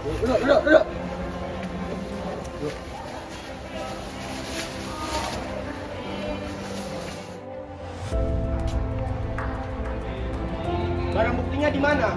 Duduk. Barang buktinya di mana?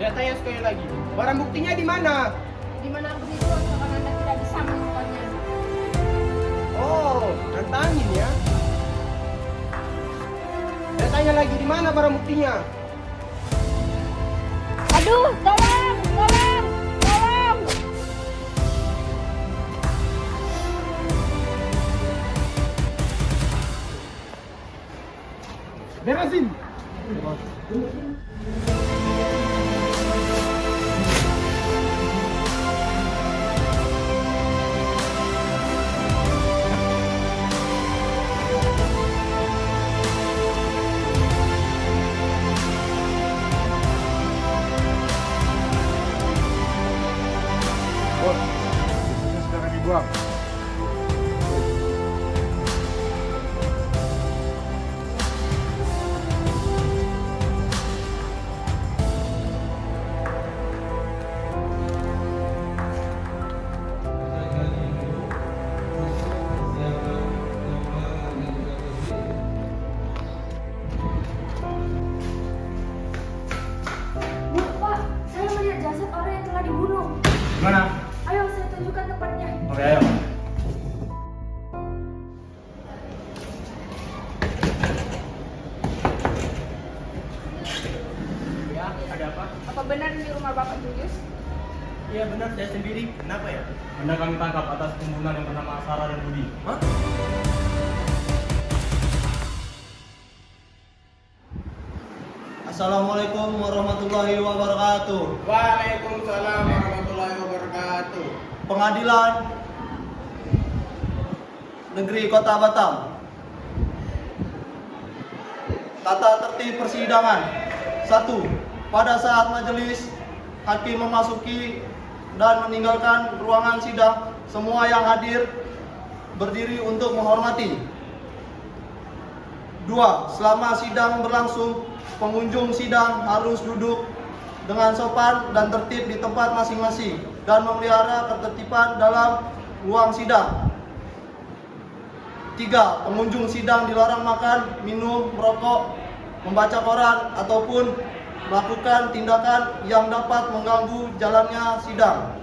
Saya tanya sekali lagi. Barang buktinya di mana? Di mana aku itu asalkan Anda tidak bisa menemukannya. Oh, nantangin ya. Saya tanya lagi, di mana barang buktinya? Aduh, tolong! Beresin. Bos, bukunya sedang dibuang. Pak, saya melihat jasad orang yang telah dibunuh. Mana? Ayo, saya tunjukkan tempatnya. Oke, ayo. Ya, ada apa? Apa benar di rumah Bapak Julius? Iya benar, saya sendiri. Kenapa ya? Anda kami tangkap atas pembunuhan yang bernama Sarah dan Budi. Hah? Assalamualaikum warahmatullahi wabarakatuh. Waalaikumsalam warahmatullahi wabarakatuh. Pengadilan Negeri Kota Batam. Tata tertib persidangan. 1. Pada saat majelis, hakim memasuki dan meninggalkan ruangan sidang, semua yang hadir berdiri untuk menghormati. 2. Selama sidang berlangsung, pengunjung sidang harus duduk dengan sopan dan tertib di tempat masing-masing dan memelihara ketertiban dalam ruang sidang. 3. Pengunjung sidang dilarang makan, minum, merokok, membaca koran, ataupun melakukan tindakan yang dapat mengganggu jalannya sidang.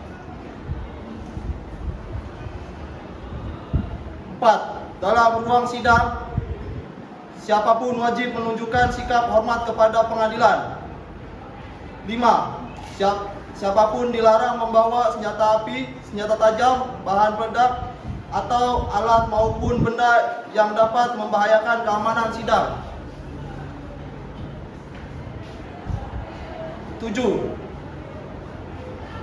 4. Dalam ruang sidang, siapapun wajib menunjukkan sikap hormat kepada pengadilan. 5. Siapapun dilarang membawa senjata api, senjata tajam, bahan peledak, atau alat maupun benda yang dapat membahayakan keamanan sidang. 7.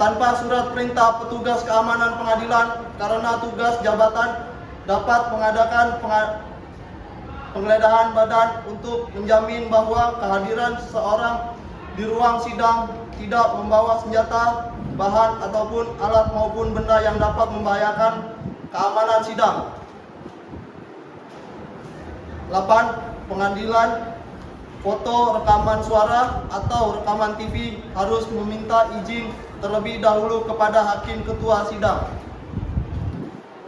Tanpa surat perintah petugas keamanan pengadilan karena tugas jabatan dapat mengadakan penggeledahan badan untuk menjamin bahwa kehadiran seseorang di ruang sidang tidak membawa senjata, bahan ataupun alat maupun benda yang dapat membahayakan keamanan sidang. 8. Pengadilan foto, rekaman suara, atau rekaman TV harus meminta izin terlebih dahulu kepada hakim ketua sidang.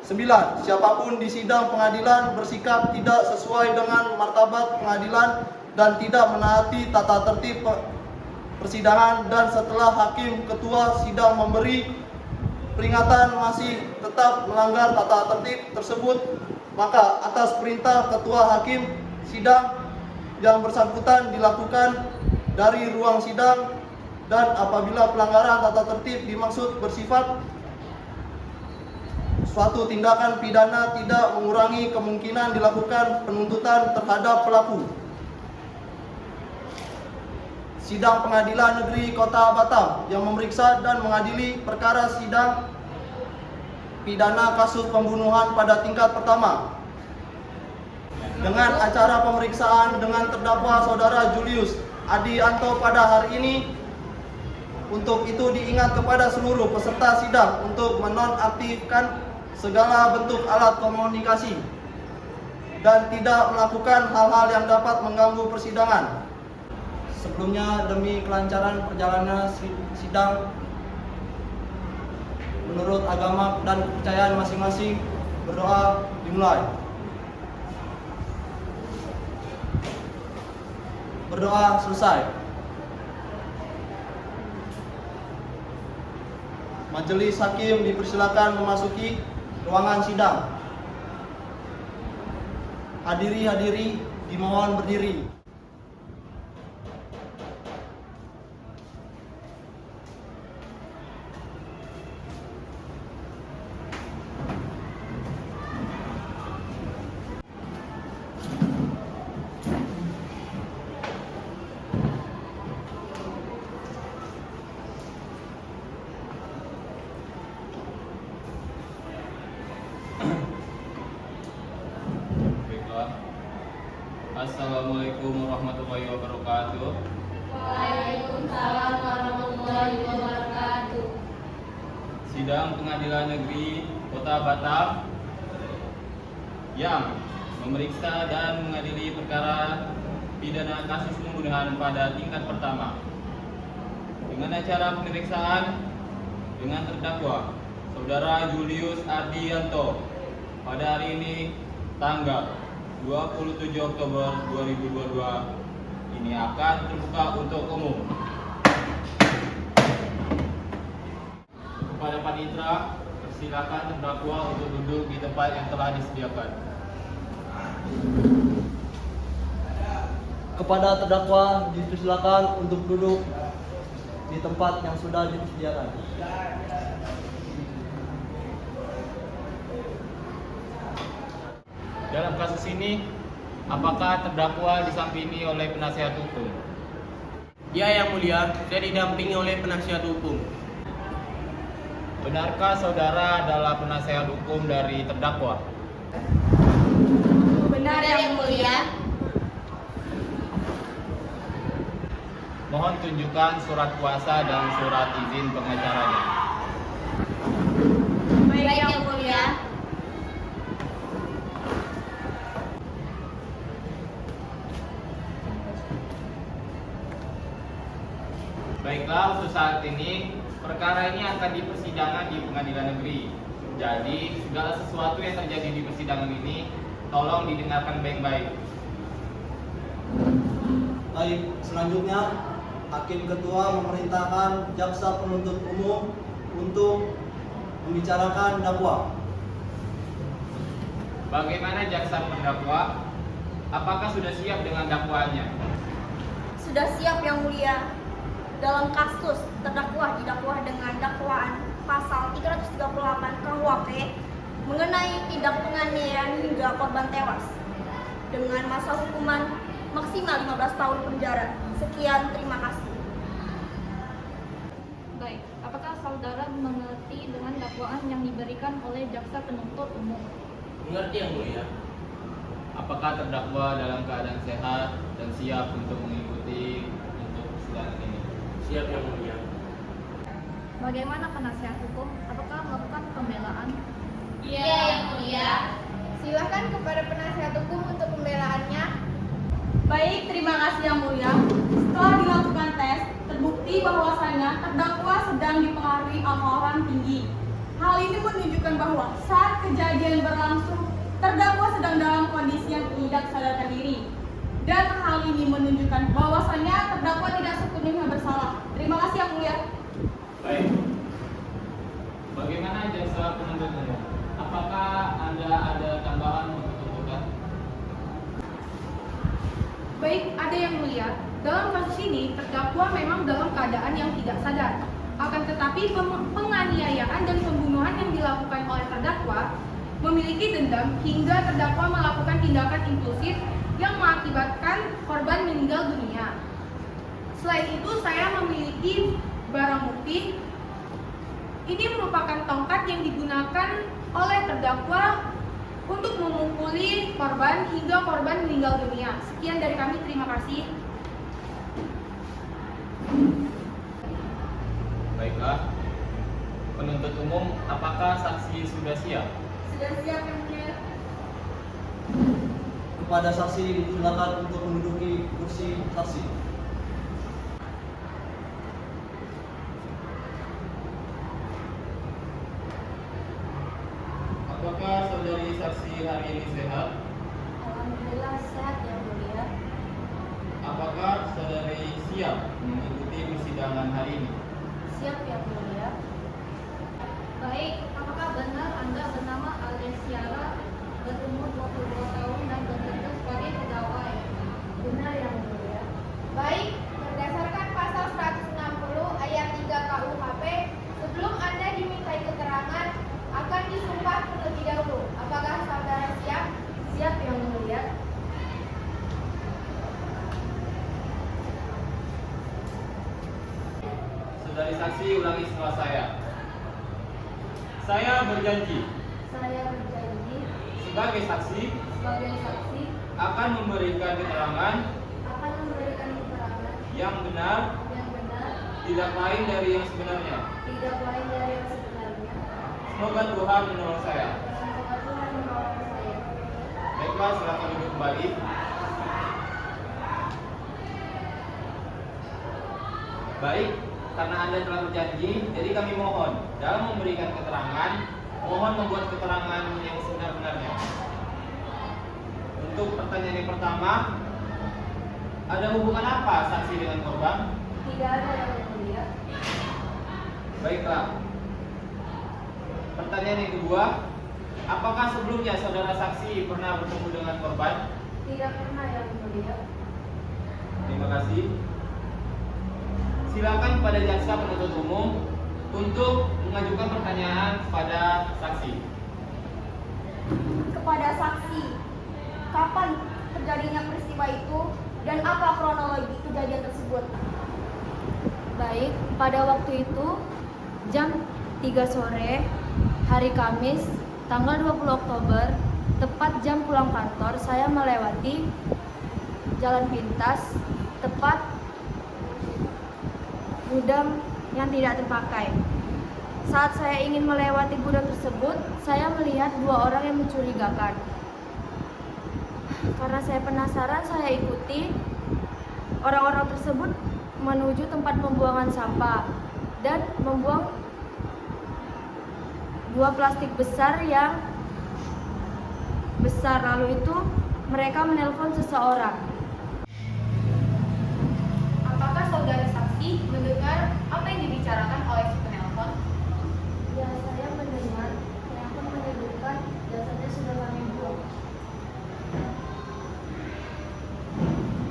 9. Siapapun di sidang pengadilan bersikap tidak sesuai dengan martabat pengadilan dan tidak menaati tata tertib persidangan, dan setelah hakim ketua sidang memberi peringatan masih tetap melanggar tata tertib tersebut, maka atas perintah ketua hakim sidang yang bersangkutan dilakukan dari ruang sidang, dan apabila pelanggaran tata tertib dimaksud bersifat suatu tindakan pidana tidak mengurangi kemungkinan dilakukan penuntutan terhadap pelaku. Sidang Pengadilan Negeri Kota Batam yang memeriksa dan mengadili perkara sidang pidana kasus pembunuhan pada tingkat pertama. Dengan acara pemeriksaan dengan terdakwa saudara Julius Adianto pada hari ini, untuk itu diingat kepada seluruh peserta sidang untuk menonaktifkan segala bentuk alat komunikasi dan tidak melakukan hal-hal yang dapat mengganggu persidangan. Sebelumnya, demi kelancaran perjalanan sidang menurut agama dan kepercayaan masing-masing, berdoa dimulai. Berdoa selesai. Majelis hakim dipersilakan memasuki ruangan sidang. Hadiri dimohon berdiri. Baiklah. Assalamualaikum warahmatullahi wabarakatuh. Waalaikumsalam warahmatullahi wabarakatuh. Sidang Pengadilan Negeri Kota Batam yang memeriksa dan mengadili perkara pidana kasus pembunuhan pada tingkat pertama. Dengan acara pemeriksaan dengan terdakwa Saudara Julius Ardianto pada hari ini tanggal 27 Oktober 2022 ini akan terbuka untuk umum. Kepada panitera, persilakan terdakwa untuk duduk di tempat yang telah disediakan. Kepada terdakwa dipersilakan untuk duduk di tempat yang sudah disediakan. Dalam kasus ini, apakah terdakwa disampingi oleh penasihat hukum? Ya, Yang Mulia, saya didampingi oleh penasihat hukum. Benarkah saudara adalah penasihat hukum dari terdakwa? Benar Yang Mulia. Mohon tunjukkan surat kuasa dan surat izin pengacaranya. Baik Yang Mulia. Baiklah, untuk saat ini perkara ini akan dipersidangan di pengadilan negeri. Jadi segala sesuatu yang terjadi di persidangan ini tolong didengarkan baik-baik. Baik, selanjutnya Hakim Ketua memerintahkan Jaksa Penuntut Umum untuk membicarakan dakwa. Bagaimana jaksa terdakwa? Apakah sudah siap dengan dakwaannya? Sudah siap Yang Mulia. Dalam kasus terdakwa didakwa dengan dakwaan pasal 338 KUHP mengenai tindak penganiayaan hingga korban tewas dengan masa hukuman maksimal 15 tahun penjara. Sekian, terima kasih. Baik, apakah saudara mengerti dengan dakwaan yang diberikan oleh jaksa penuntut umum? Mengerti, Yang Mulia. Apakah terdakwa dalam keadaan sehat dan siap untuk mengikuti untuk persidangan ini? Siap, Yang Mulia. Bagaimana penasihat hukum? Apakah melakukan pembelaan? Iya Yang Mulia. Silakan kepada penasihat hukum untuk pembelaannya. Baik, terima kasih Yang Mulia. Setelah dilakukan tes, terbukti bahwasannya terdakwa sedang dipengaruhi alkoholan tinggi. Hal ini menunjukkan bahwa saat kejadian berlangsung, terdakwa sedang dalam kondisi yang tidak sadarkan diri. Dan hal ini menunjukkan bahwasannya terdakwa tidak sepenuhnya bersalah. Terima kasih Yang Mulia. Baik. Bagaimana jaksa penuntut umum? Apakah Anda ada tambahan untuk tuntutan? Baik, ada Yang Mulia. Dalam kasus ini, terdakwa memang dalam keadaan yang tidak sadar. Akan tetapi, penganiayaan dan pembunuhan yang dilakukan oleh terdakwa memiliki dendam hingga terdakwa melakukan tindakan impulsif yang mengakibatkan korban meninggal dunia. Selain itu, saya memiliki barang bukti. Ini merupakan tongkat yang digunakan oleh terdakwa untuk memukuli korban hingga korban meninggal dunia. Sekian dari kami, terima kasih. Baiklah. Penuntut umum, apakah saksi sudah siap? Sudah siap Yang Mulia. Kepada saksi silakan untuk menduduki kursi saksi. Apakah saudari saksi hari ini sehat? Alhamdulillah sehat yang mulia. Apakah saudari siap mengikuti persidangan hari ini? Siap yang mulia. Baik, apakah benar Anda bernama Alesiara, berumur 22 tahun dan bekerja sebagai pegawai? Benar yang mulia. Baik, berdasarkan pasal 160 ayat 3 KUHP, sebelum Anda dimintai keterangan, akan disumpah terlebih dahulu. Apakah saudara siap? Siap yang mulia. Saudari saksi ulangi setelah saya. Saya berjanji Saya berjanji sebagai saksi sebagai saksi akan memberikan keterangan akan memberikan keterangan yang benar, yang benar, tidak lain dari yang sebenarnya. tidak lain dari yang sebenarnya. Semoga Tuhan menolong saya. Semoga Tuhan menolong saya. Baiklah, silakan duduk kembali. Baik, karena Anda telah berjanji, jadi kami mohon dalam memberikan keterangan, mohon membuat keterangan yang sebenar-benarnya. Untuk pertanyaan yang pertama, ada hubungan apa saksi dengan korban? Tidak ada yang mulia. Baiklah. Pertanyaan yang kedua, apakah sebelumnya saudara saksi pernah bertemu dengan korban? Tidak pernah yang mulia. Terima kasih. Silakan pada jaksa penuntut umum untuk mengajukan pertanyaan kepada saksi. Kepada saksi, kapan terjadinya peristiwa itu dan apa kronologi kejadian tersebut? Baik, pada waktu itu jam 3 sore hari Kamis tanggal 20 Oktober tepat jam pulang kantor, saya melewati jalan pintas tepat gudang yang tidak terpakai. Saat saya ingin melewati gudang tersebut, saya melihat dua orang yang mencurigakan. Karena saya penasaran, saya ikuti orang-orang tersebut menuju tempat pembuangan sampah dan membuang dua plastik besar yang besar. Lalu itu mereka menelpon seseorang. Apakah saudara saksi mendengar apa yang dibicarakan oleh si penelpon? Ya, saya mendengar telepon menyebutkan jasanya sudah kami buang.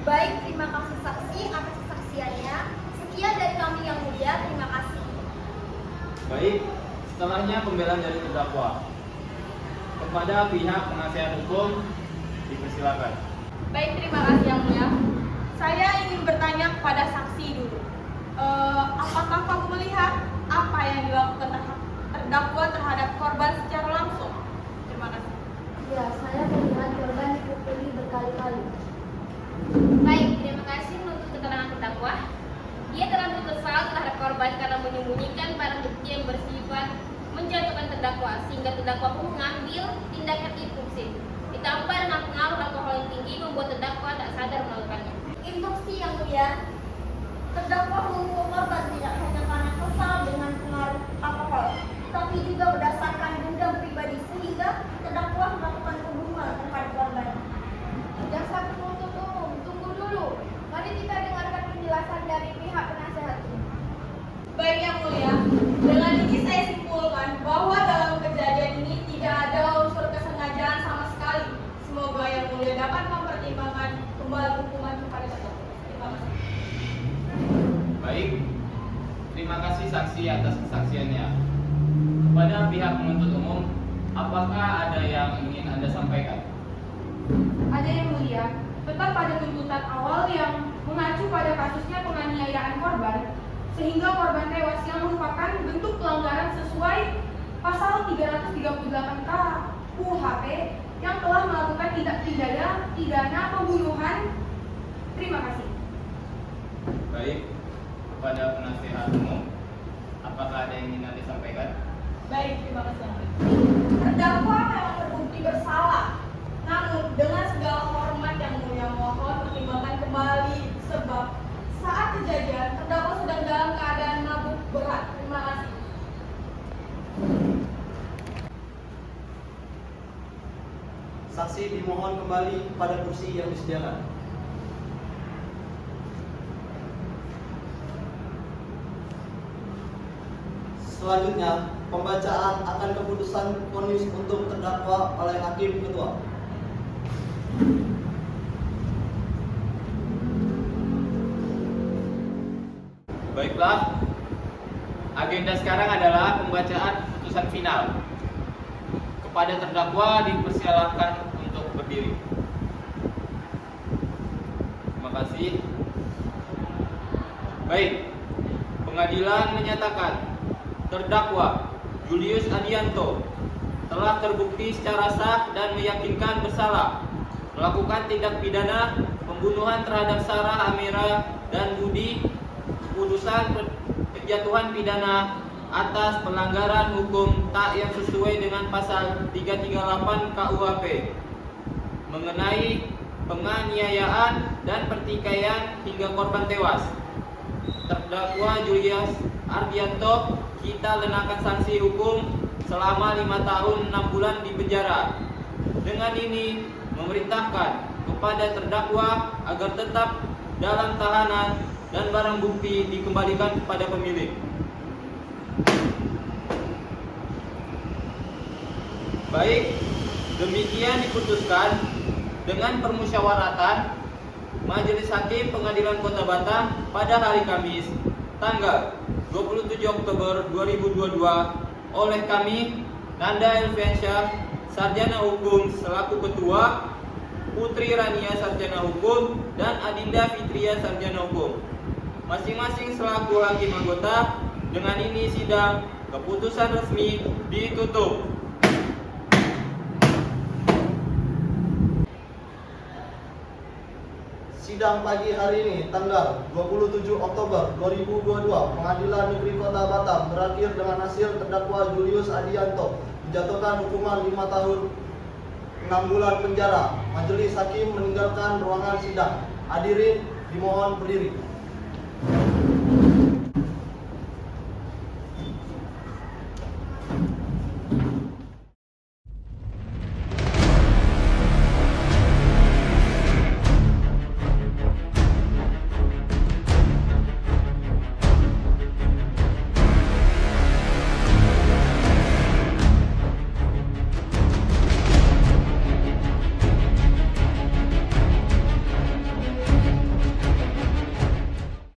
Baik, terima kasih saksi atas kesaksiannya. Sekian dari kami yang mulia, terima kasih. Baik, setelahnya pembelaan dari terdakwa. Kepada pihak penasihat hukum dipersilakan. Baik, terima kasih yang mulia. Saya ingin bertanya kepada saksi dulu. Apakah kamu melihat apa yang dilakukan terdakwa terhadap korban secara langsung? Terima kasih. Ya, saya melihat korban dipukuli berkali-kali. Baik, terima kasih untuk keterangan terdakwa. Dia terlalu kesal terhadap korban karena menyembunyikan barang bukti yang bersifat menjatuhkan terdakwa, sehingga terdakwa pun mengambil tindakan impulsif. Ditambah dengan pengaruh alkohol yang tinggi membuat terdakwa tak sadar melakukannya. Instruksi yang mulia, terdakwa memukul korban tidak hanya karena kesal dengan pengaruh alkohol, tapi juga berdasarkan dendam pribadi sehingga terdakwa melakukan pembunuhan terhadap korban. Jaksa penuntut umum, tunggu dulu. Mari kita dengarkan penjelasan dari pihak penasihat hukum. Baik yang mulia, dengan ini saya simpulkan bahwa dalam kejadian ini tidak ada unsur kesengajaan sama sekali. Semoga yang mulia dapat mempertimbangkan kembali hukuman kepada terdakwa. Terima kasih. Baik, terima kasih saksi atas kesaksiannya. Kepada pihak penuntut umum, apakah ada yang ingin Anda sampaikan? Ada yang mulia, tetap pada tuntutan awal yang mengacu pada kasusnya penganiayaan korban, sehingga korban tewas yang merupakan bentuk pelanggaran sesuai pasal 338 KUHP yang telah melakukan tindak pidana pembunuhan. Terima kasih. Baik, kepada penasihat umum, apakah ada yang ingin Anda sampaikan? Baik, terima kasih. Terdakwa memang terbukti bersalah. Namun dengan segala hormat yang mulia mohon pertimbangkan kembali sebab saat kejadian terdakwa sedang dalam keadaan mabuk berat. Terima kasih. Saksi dimohon kembali pada kursi yang disediakan. Selanjutnya, pembacaan akan keputusan vonis untuk terdakwa oleh Hakim Ketua. Baiklah, agenda sekarang adalah pembacaan putusan final. Kepada terdakwa dipersilakan untuk berdiri. Terima kasih. Baik, pengadilan menyatakan terdakwa Julius Adianto telah terbukti secara sah dan meyakinkan bersalah melakukan tindak pidana pembunuhan terhadap Sarah Amira dan Budi, putusan penjatuhan pidana atas pelanggaran hukum tak yang sesuai dengan pasal 338 KUHP mengenai penganiayaan dan pertikaian hingga korban tewas. Terdakwa Julius Ardianto kita kenakan sanksi hukum selama 5 tahun 6 bulan di penjara. Dengan ini memerintahkan kepada terdakwa agar tetap dalam tahanan dan barang bukti dikembalikan kepada pemilik. Baik, demikian diputuskan dengan permusyawaratan Majelis Hakim Pengadilan Kota Batam pada hari Kamis tanggal 27 Oktober 2022 oleh kami Nanda Elviansyah, Sarjana Hukum selaku Ketua, Putri Rania Sarjana Hukum, dan Adinda Fitria Sarjana Hukum, masing-masing selaku hakim anggota. Dengan ini sidang keputusan resmi ditutup. Sidang pagi hari ini tanggal 27 Oktober 2022 Pengadilan Negeri Kota Batam berakhir dengan hasil terdakwa Julius Adianto dijatuhkan hukuman 5 tahun 6 bulan penjara. Majelis Hakim meninggalkan ruangan sidang. Hadirin dimohon berdiri.